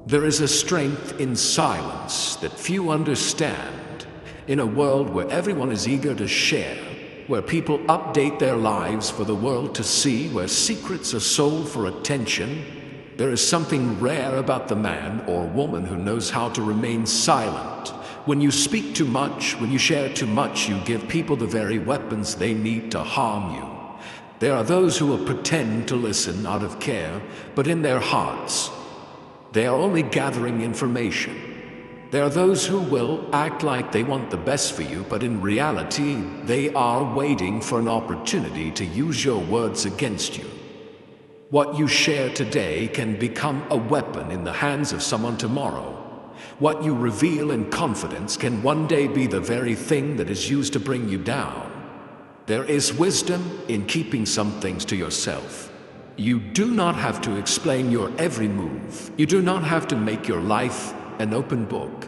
There is a strength in silence that few understand. In a world where everyone is eager to share, where people update their lives for the world to see, where secrets are sold for attention, there is something rare about the man or woman who knows how to remain silent. When you speak too much, when you share too much, you give people the very weapons they need to harm you. There are those who will pretend to listen out of care, but in their hearts, they are only gathering information. There are those who will act like they want the best for you, but in reality, they are waiting for an opportunity to use your words against you. What you share today can become a weapon in the hands of someone tomorrow. What you reveal in confidence can one day be the very thing that is used to bring you down. There is wisdom in keeping some things to yourself. You do not have to explain your every move. You do not have to make your life an open book.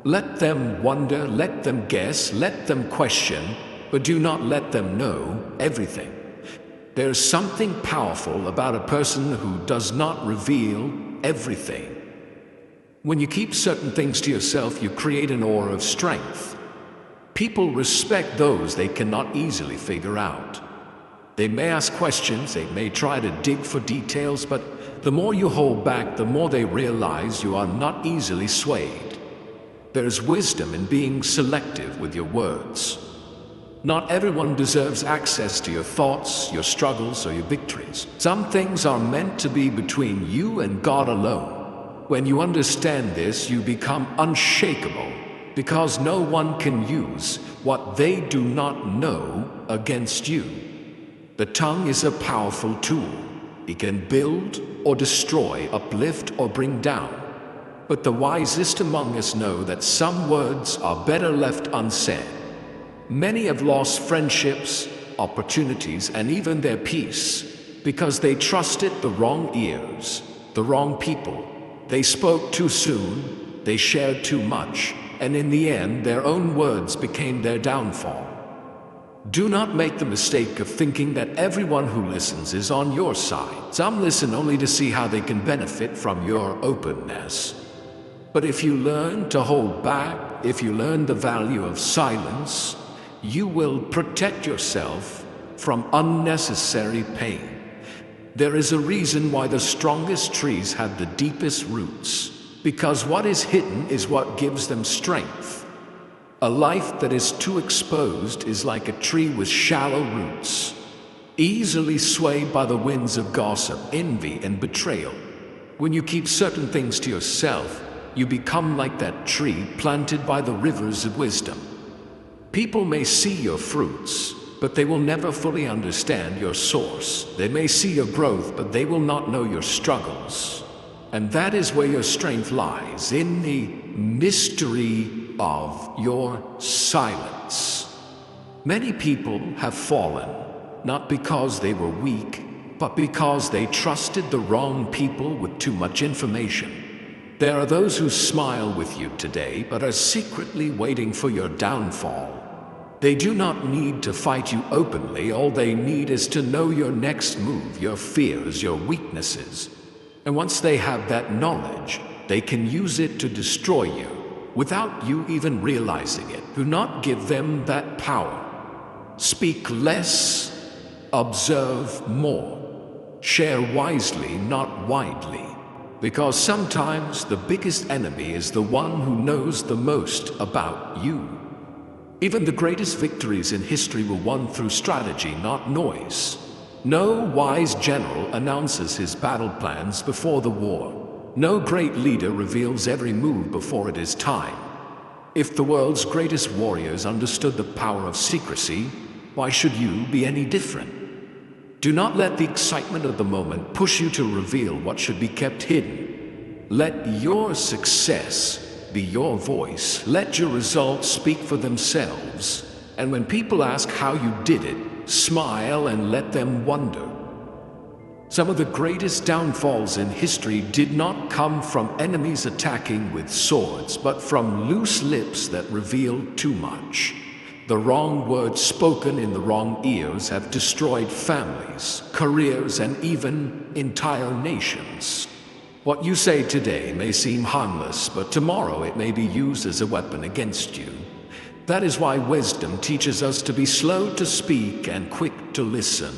Let them wonder, let them guess, let them question, but do not let them know everything. There's something powerful about a person who does not reveal everything. When you keep certain things to yourself, you create an aura of strength. People respect those they cannot easily figure out. They may ask questions, they may try to dig for details, but the more you hold back, the more they realize you are not easily swayed. There's wisdom in being selective with your words. Not everyone deserves access to your thoughts, your struggles, or your victories. Some things are meant to be between you and God alone. When you understand this, you become unshakable, because no one can use what they do not know against you. The tongue is a powerful tool. It can build or destroy, uplift or bring down. But the wisest among us know that some words are better left unsaid. Many have lost friendships, opportunities, and even their peace because they trusted the wrong ears, the wrong people. They spoke too soon, they shared too much, and in the end, their own words became their downfall. Do not make the mistake of thinking that everyone who listens is on your side. Some listen only to see how they can benefit from your openness. But if you learn to hold back, if you learn the value of silence, you will protect yourself from unnecessary pain. There is a reason why the strongest trees have the deepest roots, because what is hidden is what gives them strength. A life that is too exposed is like a tree with shallow roots, easily swayed by the winds of gossip, envy, and betrayal. When you keep certain things to yourself, you become like that tree planted by the rivers of wisdom. People may see your fruits, but they will never fully understand your source. They may see your growth, but they will not know your struggles. And that is where your strength lies, in the mystery of your silence. Many people have fallen, not because they were weak, but because they trusted the wrong people with too much information. There are those who smile with you today, but are secretly waiting for your downfall. They do not need to fight you openly. All they need is to know your next move, your fears, your weaknesses. And once they have that knowledge, they can use it to destroy you without you even realizing it. Do not give them that power. Speak less, observe more. Share wisely, not widely. Because sometimes the biggest enemy is the one who knows the most about you. Even the greatest victories in history were won through strategy, not noise. No wise general announces his battle plans before the war. No great leader reveals every move before it is time. If the world's greatest warriors understood the power of secrecy, why should you be any different? Do not let the excitement of the moment push you to reveal what should be kept hidden. Let your success be your voice. Let your results speak for themselves. And when people ask how you did it, smile and let them wonder. Some of the greatest downfalls in history did not come from enemies attacking with swords, but from loose lips that revealed too much. The wrong words spoken in the wrong ears have destroyed families, careers, and even entire nations. What you say today may seem harmless, but tomorrow it may be used as a weapon against you. That is why wisdom teaches us to be slow to speak and quick to listen.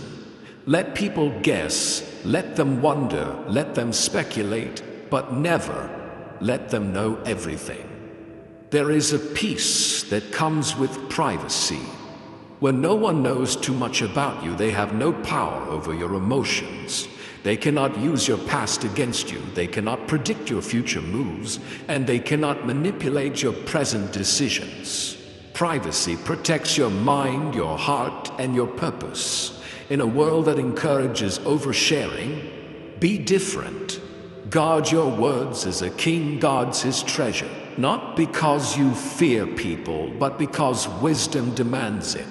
Let people guess, let them wonder, let them speculate, but never let them know everything. There is a peace that comes with privacy. When no one knows too much about you, they have no power over your emotions. They cannot use your past against you. They cannot predict your future moves, and they cannot manipulate your present decisions. Privacy protects your mind, your heart, and your purpose. In a world that encourages oversharing, be different. Guard your words as a king guards his treasure, not because you fear people, but because wisdom demands it.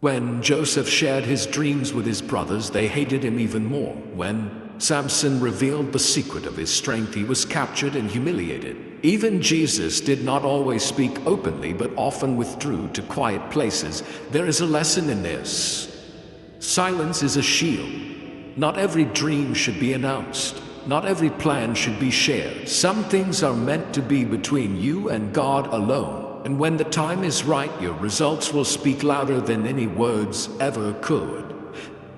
When Joseph shared his dreams with his brothers, they hated him even more. When Samson revealed the secret of his strength, he was captured and humiliated. Even Jesus did not always speak openly, but often withdrew to quiet places. There is a lesson in this. Silence is a shield. Not every dream should be announced. Not every plan should be shared. Some things are meant to be between you and God alone. And when the time is right, your results will speak louder than any words ever could.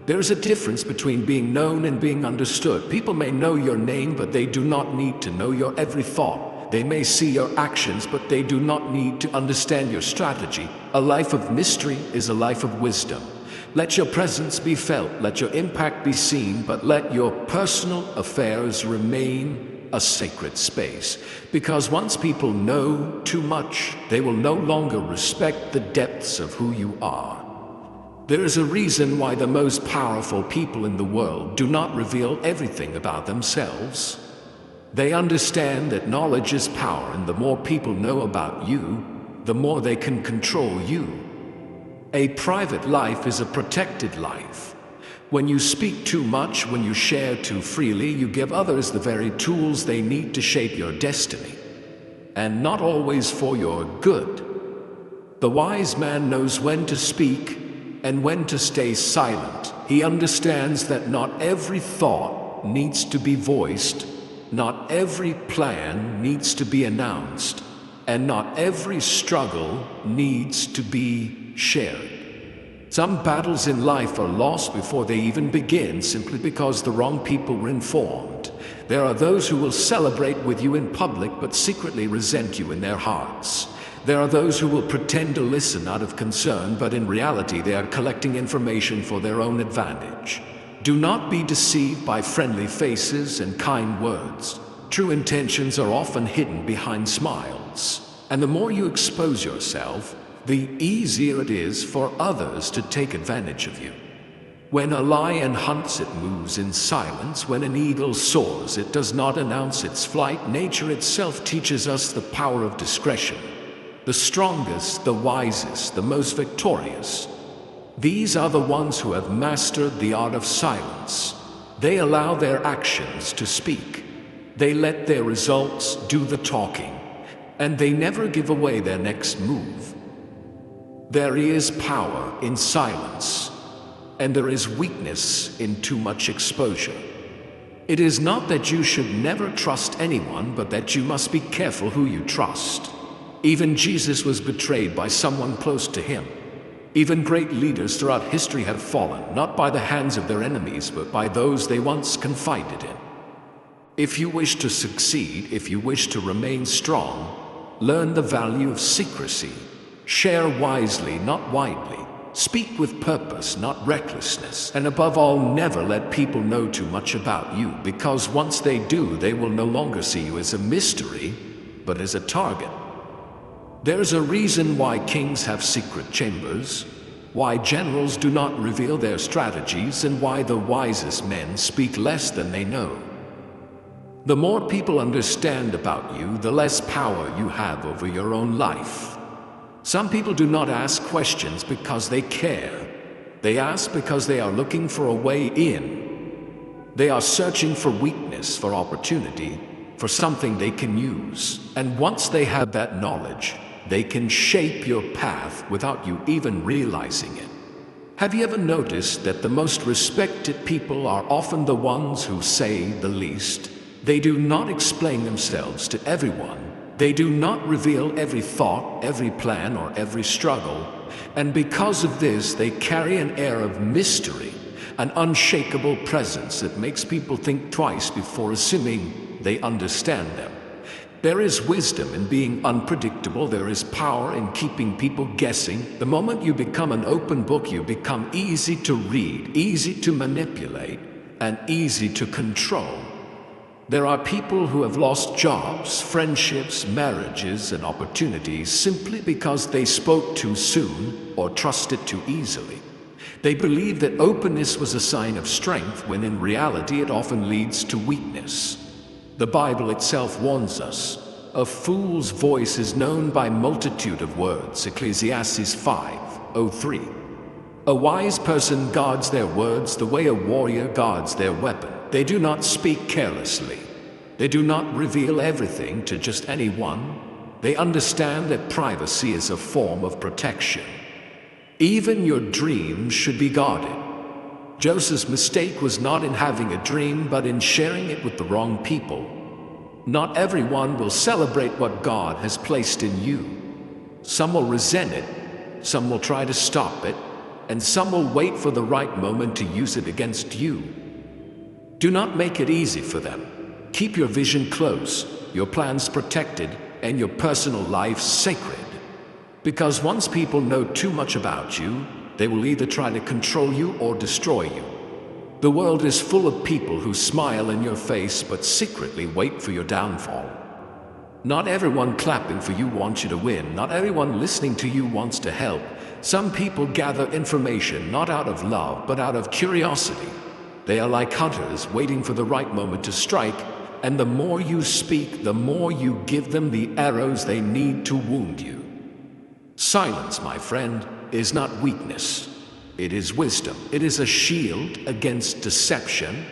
There is a difference between being known and being understood. People may know your name, but they do not need to know your every thought. They may see your actions, but they do not need to understand your strategy. A life of mystery is a life of wisdom. Let your presence be felt, let your impact be seen, but let your personal affairs remain a sacred space. Because once people know too much, they will no longer respect the depths of who you are. There is a reason why the most powerful people in the world do not reveal everything about themselves. They understand that knowledge is power, and the more people know about you, the more they can control you. A private life is a protected life. When you speak too much, when you share too freely, you give others the very tools they need to shape your destiny. And not always for your good. The wise man knows when to speak and when to stay silent. He understands that not every thought needs to be voiced, not every plan needs to be announced, and not every struggle needs to be shared. Some battles in life are lost before they even begin, simply because the wrong people were informed. There are those who will celebrate with you in public but secretly resent you in their hearts. There are those who will pretend to listen out of concern, but in reality they are collecting information for their own advantage. Do not be deceived by friendly faces and kind words. True intentions are often hidden behind smiles. And the more you expose yourself, the easier it is for others to take advantage of you. When a lion hunts, it moves in silence. When an eagle soars, it does not announce its flight. Nature itself teaches us the power of discretion. The strongest, the wisest, the most victorious. These are the ones who have mastered the art of silence. They allow their actions to speak. They let their results do the talking. And they never give away their next move. There is power in silence, and there is weakness in too much exposure. It is not that you should never trust anyone, but that you must be careful who you trust. Even Jesus was betrayed by someone close to him. Even great leaders throughout history have fallen, not by the hands of their enemies, but by those they once confided in. If you wish to succeed, if you wish to remain strong, learn the value of secrecy. Share wisely, not widely. Speak with purpose, not recklessness. And above all, never let people know too much about you, because once they do, they will no longer see you as a mystery, but as a target. There's a reason why kings have secret chambers, why generals do not reveal their strategies, and why the wisest men speak less than they know. The more people understand about you, the less power you have over your own life. Some people do not ask questions because they care. They ask because they are looking for a way in. They are searching for weakness, for opportunity, for something they can use. And once they have that knowledge, they can shape your path without you even realizing it. Have you ever noticed that the most respected people are often the ones who say the least? They do not explain themselves to everyone. They do not reveal every thought, every plan, or every struggle. And because of this, they carry an air of mystery, an unshakable presence that makes people think twice before assuming they understand them. There is wisdom in being unpredictable. There is power in keeping people guessing. The moment you become an open book, you become easy to read, easy to manipulate, and easy to control. There are people who have lost jobs, friendships, marriages, and opportunities simply because they spoke too soon or trusted too easily. They believed that openness was a sign of strength, when in reality it often leads to weakness. The Bible itself warns us, "A fool's voice is known by multitude of words," Ecclesiastes 5:3. A wise person guards their words the way a warrior guards their weapon. They do not speak carelessly. They do not reveal everything to just anyone. They understand that privacy is a form of protection. Even your dreams should be guarded. Joseph's mistake was not in having a dream, but in sharing it with the wrong people. Not everyone will celebrate what God has placed in you. Some will resent it, some will try to stop it, and some will wait for the right moment to use it against you. Do not make it easy for them. Keep your vision close, your plans protected, and your personal life sacred. Because once people know too much about you, they will either try to control you or destroy you. The world is full of people who smile in your face but secretly wait for your downfall. Not everyone clapping for you wants you to win. Not everyone listening to you wants to help. Some people gather information not out of love but out of curiosity. They are like hunters waiting for the right moment to strike, and the more you speak, the more you give them the arrows they need to wound you. Silence, my friend, is not weakness. It is wisdom. It is a shield against deception.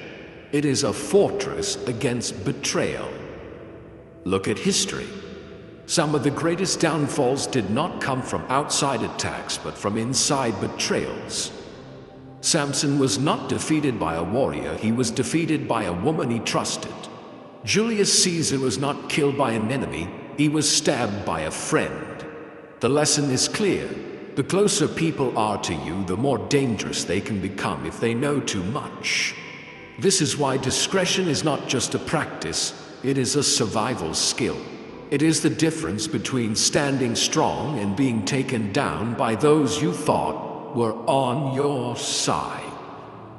It is a fortress against betrayal. Look at history. Some of the greatest downfalls did not come from outside attacks, but from inside betrayals. Samson was not defeated by a warrior, he was defeated by a woman he trusted. Julius Caesar was not killed by an enemy, he was stabbed by a friend. The lesson is clear. The closer people are to you, the more dangerous they can become if they know too much. This is why discretion is not just a practice, it is a survival skill. It is the difference between standing strong and being taken down by those you thought were on your side.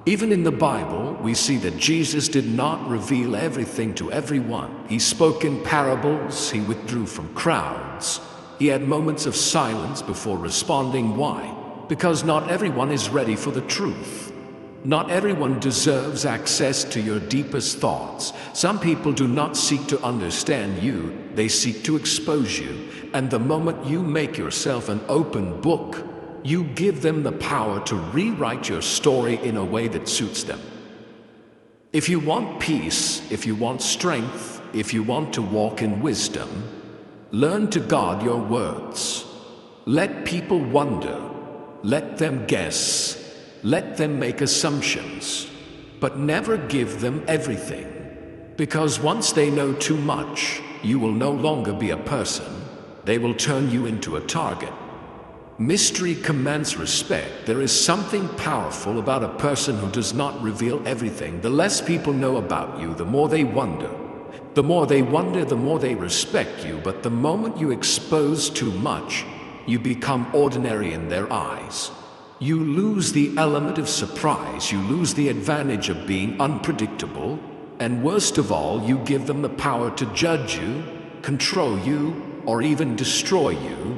Even in the Bible, we see that Jesus did not reveal everything to everyone. He spoke in parables, he withdrew from crowds. He had moments of silence before responding. Why? Because not everyone is ready for the truth. Not everyone deserves access to your deepest thoughts. Some people do not seek to understand you, they seek to expose you. And the moment you make yourself an open book, you give them the power to rewrite your story in a way that suits them. If you want peace, if you want strength, if you want to walk in wisdom, learn to guard your words. Let people wonder. Let them guess. Let them make assumptions. But never give them everything. Because once they know too much, you will no longer be a person. They will turn you into a target. Mystery commands respect. There is something powerful about a person who does not reveal everything. The less people know about you, the more they wonder. The more they wonder, the more they respect you. But the moment you expose too much, you become ordinary in their eyes. You lose the element of surprise. You lose the advantage of being unpredictable. And worst of all, you give them the power to judge you, control you, or even destroy you.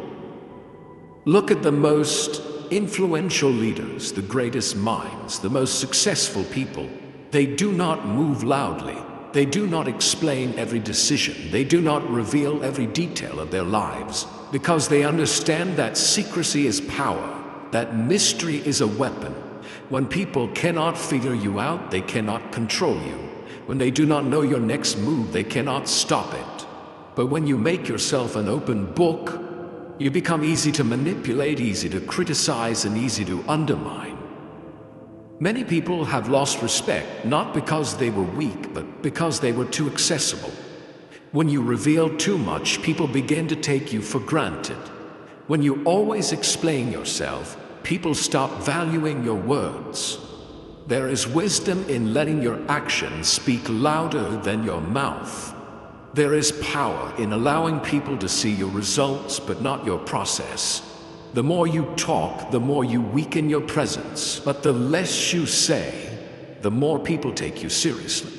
Look at the most influential leaders, the greatest minds, the most successful people. They do not move loudly. They do not explain every decision. They do not reveal every detail of their lives, because they understand that secrecy is power, that mystery is a weapon. When people cannot figure you out, they cannot control you. When they do not know your next move, they cannot stop it. But when you make yourself an open book, you become easy to manipulate, easy to criticize, and easy to undermine. Many people have lost respect not because they were weak, but because they were too accessible. When you reveal too much, people begin to take you for granted. When you always explain yourself, people stop valuing your words. There is wisdom in letting your actions speak louder than your mouth. There is power in allowing people to see your results but not your process. The more you talk, the more you weaken your presence. But the less you say, the more people take you seriously.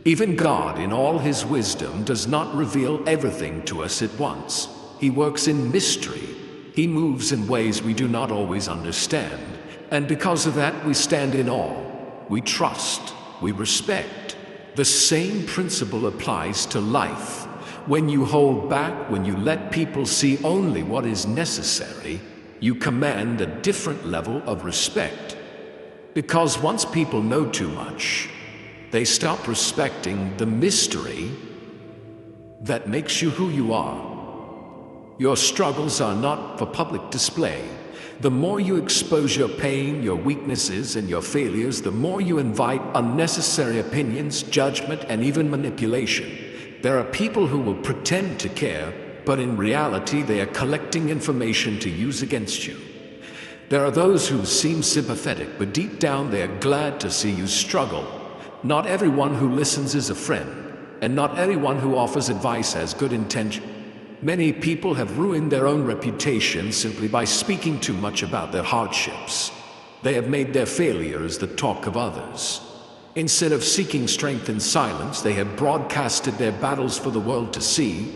Even God, in all his wisdom, does not reveal everything to us at once. He works in mystery. He moves in ways we do not always understand. And because of that, we stand in awe. We trust. We respect. The same principle applies to life. When you hold back, when you let people see only what is necessary, you command a different level of respect. Because once people know too much, they stop respecting the mystery that makes you who you are. Your struggles are not for public display. The more you expose your pain, your weaknesses, and your failures, the more you invite unnecessary opinions, judgment, and even manipulation. There are people who will pretend to care, but in reality they are collecting information to use against you. There are those who seem sympathetic, but deep down they are glad to see you struggle. Not everyone who listens is a friend, and not everyone who offers advice has good intention. Many people have ruined their own reputation simply by speaking too much about their hardships. They have made their failures the talk of others. Instead of seeking strength in silence, they have broadcasted their battles for the world to see,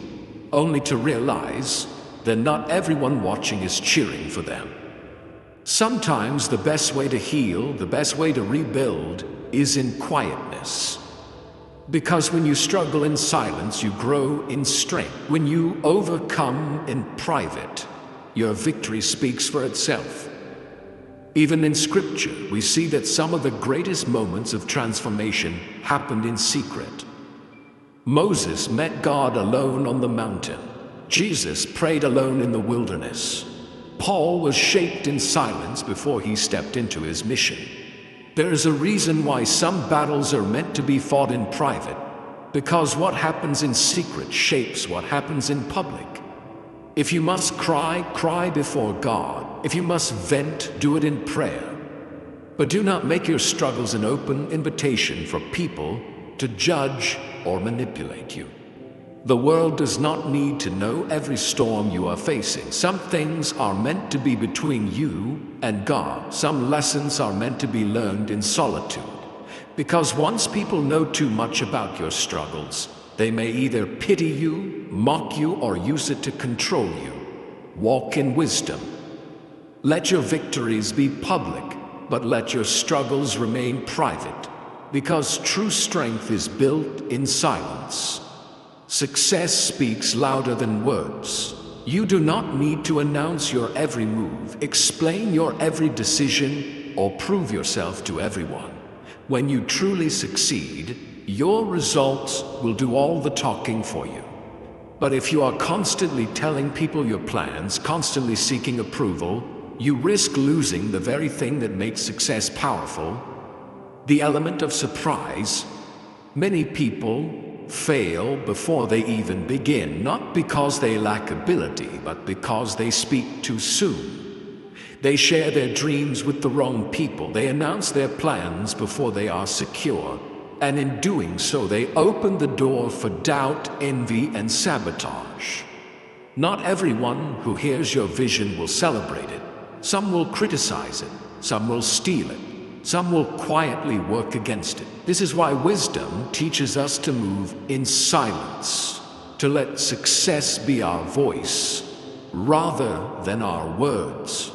only to realize that not everyone watching is cheering for them. Sometimes the best way to heal, the best way to rebuild, is in quietness. Because when you struggle in silence, you grow in strength. When you overcome in private, your victory speaks for itself. Even in Scripture, we see that some of the greatest moments of transformation happened in secret. Moses met God alone on the mountain. Jesus prayed alone in the wilderness. Paul was shaped in silence before he stepped into his mission. There is a reason why some battles are meant to be fought in private, because what happens in secret shapes what happens in public. If you must cry, cry before God. If you must vent, do it in prayer. But do not make your struggles an open invitation for people to judge or manipulate you. The world does not need to know every storm you are facing. Some things are meant to be between you and God. Some lessons are meant to be learned in solitude. Because once people know too much about your struggles, they may either pity you, mock you, or use it to control you. Walk in wisdom. Let your victories be public, but let your struggles remain private. Because true strength is built in silence. Success speaks louder than words. You do not need to announce your every move, explain your every decision, or prove yourself to everyone. When you truly succeed, your results will do all the talking for you. But if you are constantly telling people your plans, constantly seeking approval, you risk losing the very thing that makes success powerful, the element of surprise. Many people fail before they even begin, not because they lack ability, but because they speak too soon. They share their dreams with the wrong people. They announce their plans before they are secure, and in doing so, they open the door for doubt, envy, and sabotage. Not everyone who hears your vision will celebrate it. Some will criticize it. Some will steal it. Some will quietly work against it. This is why wisdom teaches us to move in silence, to let success be our voice rather than our words.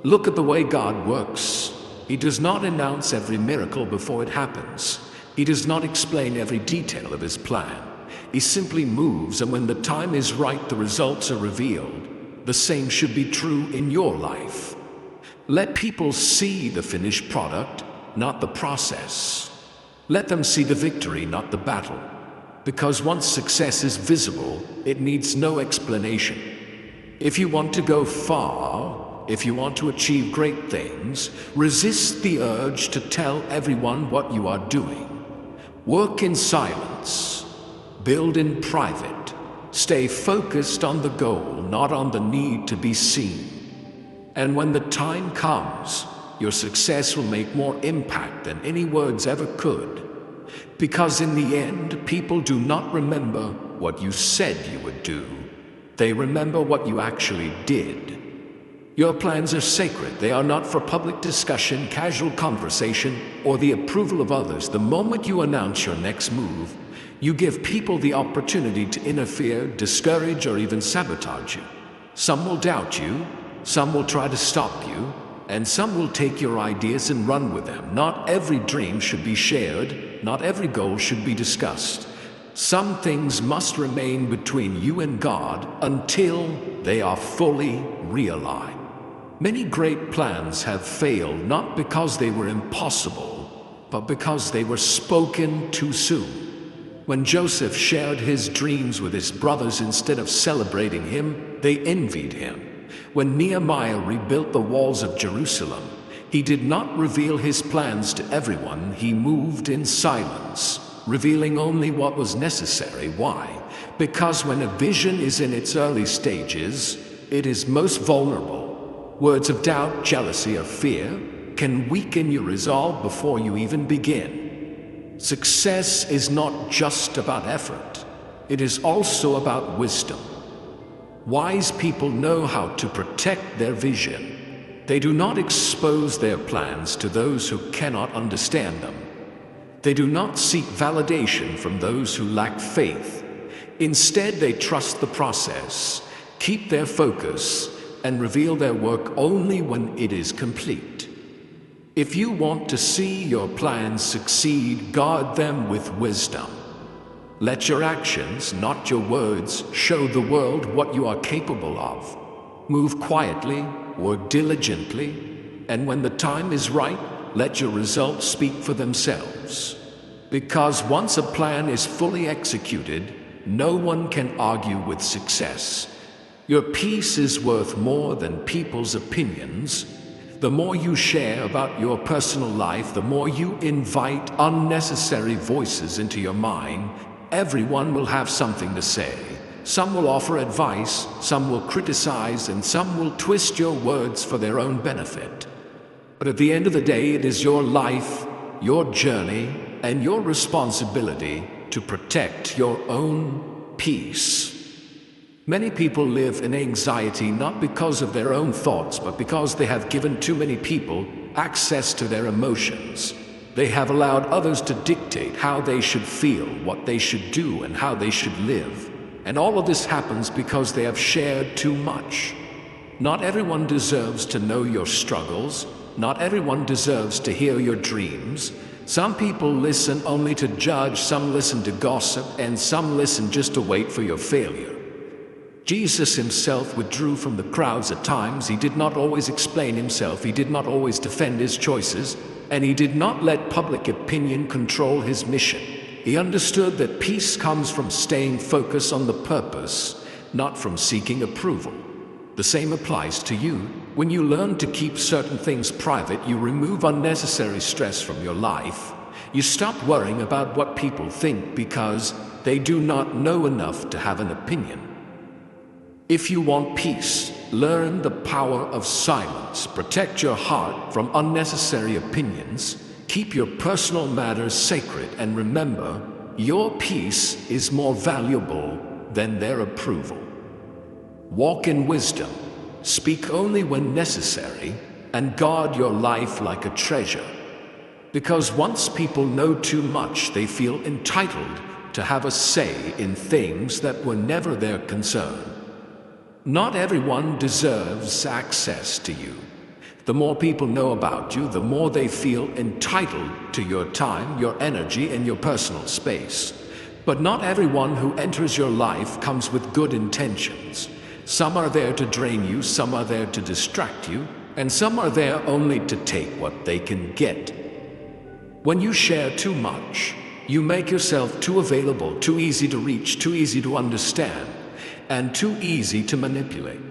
Look at the way God works. He does not announce every miracle before it happens. He does not explain every detail of his plan. He simply moves, and when the time is right, the results are revealed. The same should be true in your life. Let people see the finished product, not the process. Let them see the victory, not the battle. Because once success is visible, it needs no explanation. If you want to go far, if you want to achieve great things, resist the urge to tell everyone what you are doing. Work in silence. Build in private. Stay focused on the goal, not on the need to be seen. And when the time comes, your success will make more impact than any words ever could. Because in the end, people do not remember what you said you would do. They remember what you actually did. Your plans are sacred. They are not for public discussion, casual conversation, or the approval of others. The moment you announce your next move, you give people the opportunity to interfere, discourage, or even sabotage you. Some will doubt you, some will try to stop you, and some will take your ideas and run with them. Not every dream should be shared, not every goal should be discussed. Some things must remain between you and God until they are fully realized. Many great plans have failed not because they were impossible, but because they were spoken too soon. When Joseph shared his dreams with his brothers instead of celebrating him, they envied him. When Nehemiah rebuilt the walls of Jerusalem, he did not reveal his plans to everyone. He moved in silence, revealing only what was necessary. Why? Because when a vision is in its early stages, it is most vulnerable. Words of doubt, jealousy, or fear can weaken your resolve before you even begin. Success is not just about effort. It is also about wisdom. Wise people know how to protect their vision. They do not expose their plans to those who cannot understand them. They do not seek validation from those who lack faith. Instead, they trust the process, keep their focus, and reveal their work only when it is complete. If you want to see your plans succeed, guard them with wisdom. Let your actions, not your words, show the world what you are capable of. Move quietly, work diligently, and when the time is right, let your results speak for themselves. Because once a plan is fully executed, no one can argue with success. Your peace is worth more than people's opinions. The more you share about your personal life, the more you invite unnecessary voices into your mind. Everyone will have something to say. Some will offer advice, some will criticize, and some will twist your words for their own benefit. But at the end of the day, it is your life, your journey, and your responsibility to protect your own peace. Many people live in anxiety not because of their own thoughts, but because they have given too many people access to their emotions. They have allowed others to dictate how they should feel, what they should do, and how they should live. And all of this happens because they have shared too much. Not everyone deserves to know your struggles. Not everyone deserves to hear your dreams. Some people listen only to judge, some listen to gossip, and some listen just to wait for your failure. Jesus himself withdrew from the crowds at times. He did not always explain himself. He did not always defend his choices. And he did not let public opinion control his mission. He understood that peace comes from staying focused on the purpose, not from seeking approval. The same applies to you. When you learn to keep certain things private, you remove unnecessary stress from your life. You stop worrying about what people think because they do not know enough to have an opinion. If you want peace, learn the power of silence. Protect your heart from unnecessary opinions. Keep your personal matters sacred, and remember, your peace is more valuable than their approval. Walk in wisdom. Speak only when necessary, and guard your life like a treasure. Because once people know too much, they feel entitled to have a say in things that were never their concern. Not everyone deserves access to you. The more people know about you, the more they feel entitled to your time, your energy, and your personal space. But not everyone who enters your life comes with good intentions. Some are there to drain you, some are there to distract you, and some are there only to take what they can get. When you share too much, you make yourself too available, too easy to reach, too easy to understand, and too easy to manipulate.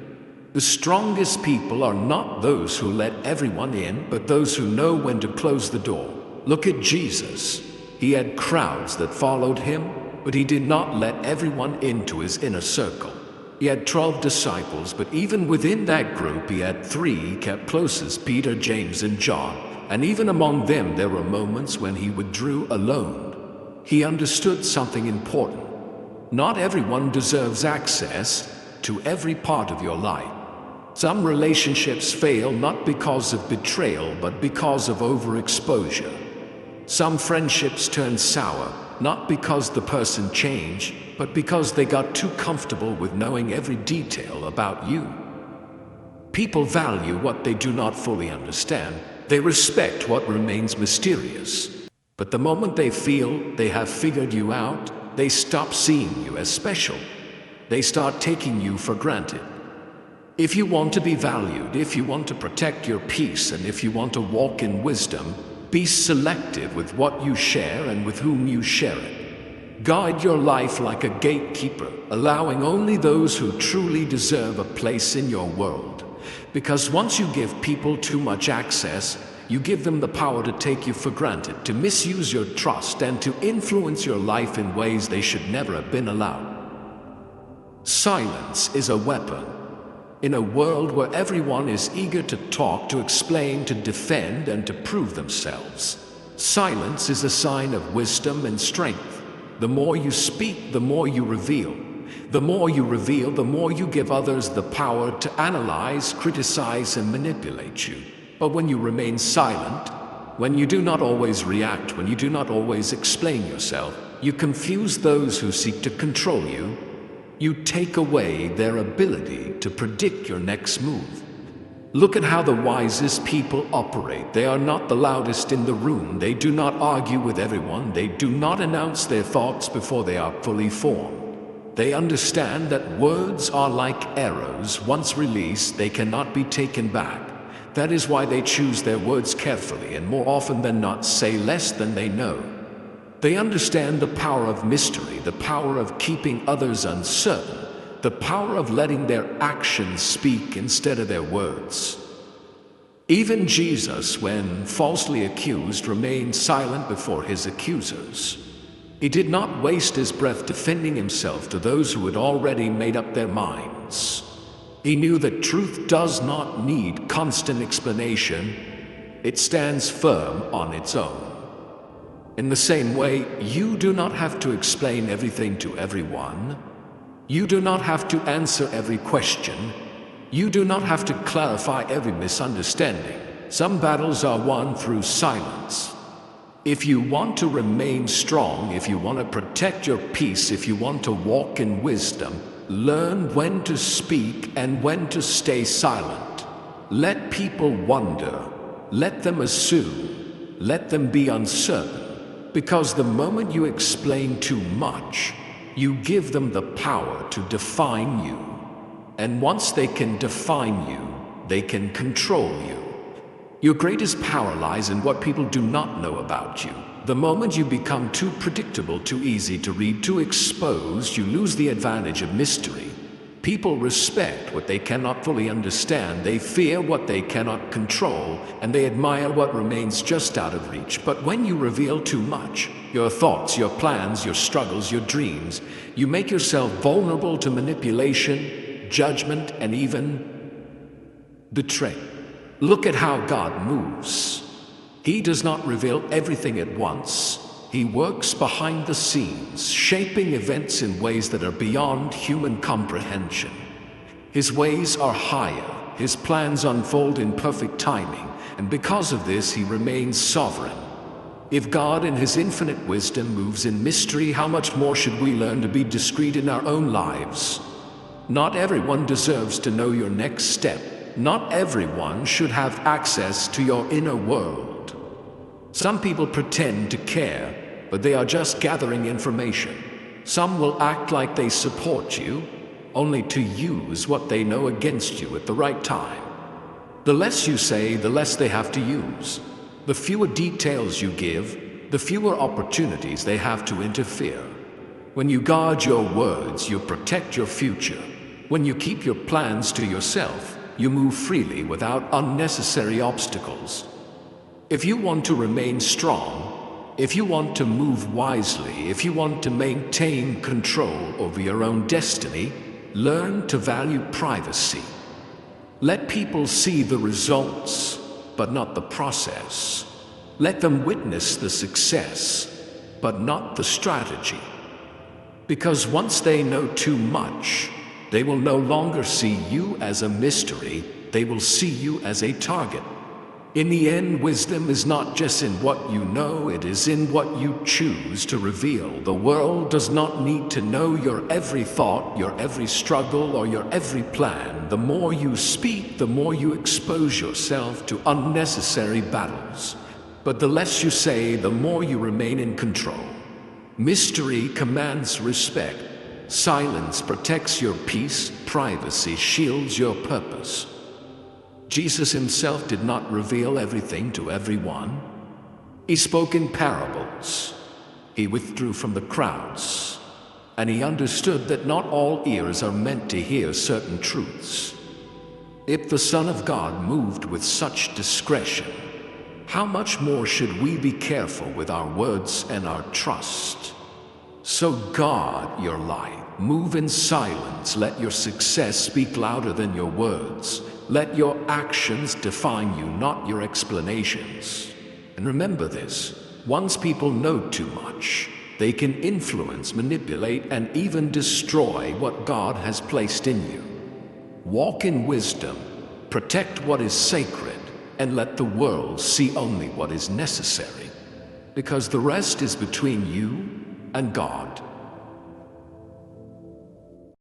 The strongest people are not those who let everyone in, but those who know when to close the door. Look at Jesus. He had crowds that followed him, but he did not let everyone into his inner circle. He had 12 disciples, but even within that group he had 3 he kept closest, Peter, James, and John. And even among them there were moments when he withdrew alone. He understood something important. Not everyone deserves access to every part of your life. Some relationships fail not because of betrayal, but because of overexposure. Some friendships turn sour, not because the person changed, but because they got too comfortable with knowing every detail about you. People value what they do not fully understand. They respect what remains mysterious. But the moment they feel they have figured you out, they stop seeing you as special. They start taking you for granted. If you want to be valued, if you want to protect your peace, and if you want to walk in wisdom, be selective with what you share and with whom you share it. Guide your life like a gatekeeper, allowing only those who truly deserve a place in your world. Because once you give people too much access, you give them the power to take you for granted, to misuse your trust, and to influence your life in ways they should never have been allowed. Silence is a weapon. In a world where everyone is eager to talk, to explain, to defend, and to prove themselves, silence is a sign of wisdom and strength. The more you speak, the more you reveal. The more you reveal, the more you give others the power to analyze, criticize, and manipulate you. But when you remain silent, when you do not always react, when you do not always explain yourself, you confuse those who seek to control you. You take away their ability to predict your next move. Look at how the wisest people operate. They are not the loudest in the room. They do not argue with everyone. They do not announce their thoughts before they are fully formed. They understand that words are like arrows. Once released, they cannot be taken back. That is why they choose their words carefully and more often than not say less than they know. They understand the power of mystery, the power of keeping others uncertain, the power of letting their actions speak instead of their words. Even Jesus, when falsely accused, remained silent before his accusers. He did not waste his breath defending himself to those who had already made up their minds. He knew that truth does not need constant explanation. It stands firm on its own. In the same way, you do not have to explain everything to everyone. You do not have to answer every question. You do not have to clarify every misunderstanding. Some battles are won through silence. If you want to remain strong, if you want to protect your peace, if you want to walk in wisdom, learn when to speak and when to stay silent. Let people wonder. Let them assume. Let them be uncertain. Because the moment you explain too much, you give them the power to define you. And once they can define you, they can control you. Your greatest power lies in what people do not know about you. The moment you become too predictable, too easy to read, too exposed, you lose the advantage of mystery. People respect what they cannot fully understand, they fear what they cannot control, and they admire what remains just out of reach. But when you reveal too much, your thoughts, your plans, your struggles, your dreams, you make yourself vulnerable to manipulation, judgment, and even betrayal. Look at how God moves. He does not reveal everything at once. He works behind the scenes, shaping events in ways that are beyond human comprehension. His ways are higher, his plans unfold in perfect timing, and because of this he remains sovereign. If God in his infinite wisdom moves in mystery, how much more should we learn to be discreet in our own lives? Not everyone deserves to know your next step. Not everyone should have access to your inner world. Some people pretend to care, but they are just gathering information. Some will act like they support you, only to use what they know against you at the right time. The less you say, the less they have to use. The fewer details you give, the fewer opportunities they have to interfere. When you guard your words, you protect your future. When you keep your plans to yourself, you move freely without unnecessary obstacles. If you want to remain strong, if you want to move wisely, if you want to maintain control over your own destiny, learn to value privacy. Let people see the results, but not the process. Let them witness the success, but not the strategy. Because once they know too much, they will no longer see you as a mystery, they will see you as a target. In the end, wisdom is not just in what you know, it is in what you choose to reveal. The world does not need to know your every thought, your every struggle, or your every plan. The more you speak, the more you expose yourself to unnecessary battles. But the less you say, the more you remain in control. Mystery commands respect. Silence protects your peace. Privacy shields your purpose. Jesus himself did not reveal everything to everyone. He spoke in parables. He withdrew from the crowds. And he understood that not all ears are meant to hear certain truths. If the Son of God moved with such discretion, how much more should we be careful with our words and our trust? So guard your life. Move in silence. Let your success speak louder than your words. Let your actions define you, not your explanations. And remember this, once people know too much, they can influence, manipulate, and even destroy what God has placed in you. Walk in wisdom, protect what is sacred, and let the world see only what is necessary. Because the rest is between you and God.